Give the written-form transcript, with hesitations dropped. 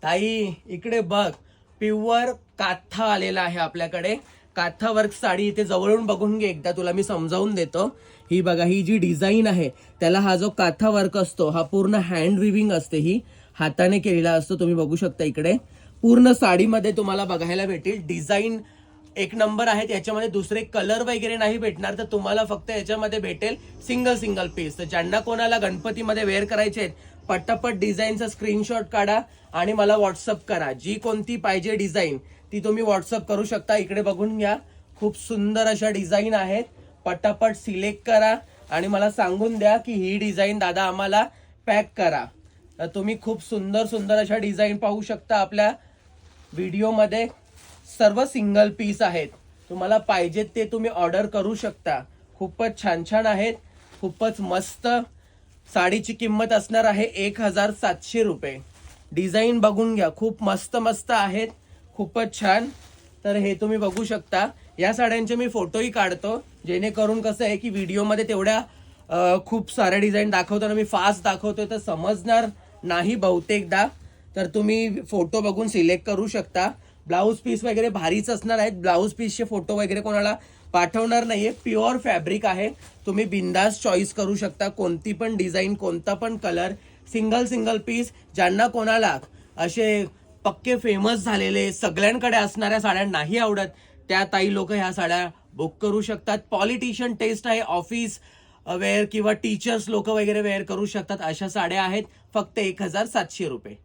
ताई इकडे बघ, प्युअर काथा आलेला आहे आपल्याकडे. काथा वर्क साडी इथे जवळून बघून घे एकदा, तुला मी समजावून देतो. ही बघा, ही जी डिझाईन आहे त्याला हा जो काथा वर्क असतो हा पूर्ण हँड विविंग असते, ही हाताने केलेला असतो. तुम्ही बघू शकता इकडे पूर्ण साडीमध्ये तुम्हाला बघायला भेटेल. डिझाईन एक नंबर आहेत. याच्यामध्ये दुसरे कलर वगैरे नाही भेटणार, तर तुम्हाला फक्त याच्यामध्ये भेटेल सिंगल पीस. तर ज्यांना कोणाला गणपतीमध्ये वेअर करायचे आहेत, पटापट डिझाईनचा स्क्रीनशॉट काढा आणि मला व्हॉट्सअप करा. जी कोणती पाहिजे डिझाईन ती तुम्ही व्हॉट्सअप करू शकता. इकडे बघून घ्या, खूप सुंदर अशा डिझाईन आहेत. पटापट सिलेक्ट करा आणि मला सांगून द्या की ही डिझाईन दादा आम्हाला पॅक करा. तर तुम्ही खूप सुंदर सुंदर अशा डिझाईन पाहू शकता आपल्या व्हिडिओमध्ये. सर्व सिंगल पीस आहेत, तुम्हाला पाहिजेत ते तुम्ही ऑर्डर करू शकता. खूपच छान छान आहेत, खूपच मस्त. साडीची किंमत असणार आहे 1700 रुपये. डिझाईन बघून घ्या, खूप मस्त मस्त आहेत, खूपच छान. तर हे तुम्ही बघू शकता. या साड्यांचे मी फोटोही काढतो, जेणेकरून कसं आहे की व्हिडिओमध्ये तेवढ्या खूप साऱ्या डिझाईन दाखवताना मी फास्ट दाखवतोय तर समजणार नाही बहुतेकदा. तर तुम्ही फोटो बघून सिलेक्ट करू शकता. ब्लाऊज पीस वगैरे भारीच असणार आहेत. ब्लाऊज पीसचे फोटो वगैरे कोणाला पाठवणार नाहीये. प्युअर फॅब्रिक आहे, तुम्ही बिंदास चॉईस करू शकता. कोणती पण डिझाईन, कोणता पण कलर, सिंगल पीस. ज्यांना कोणाला असे पक्के फेमस झालेले सगळ्यांकडे असणाऱ्या साड्या नाही आवडत, त्या ताई लोक ह्या साड्या बुक करू शकतात. पॉलिटिशियन टेस्ट आहे, ऑफिस वेअर किंवा टीचर्स लोक वगैरे वेअर करू शकतात अशा साड्या आहेत. फक्त 1700 रुपये.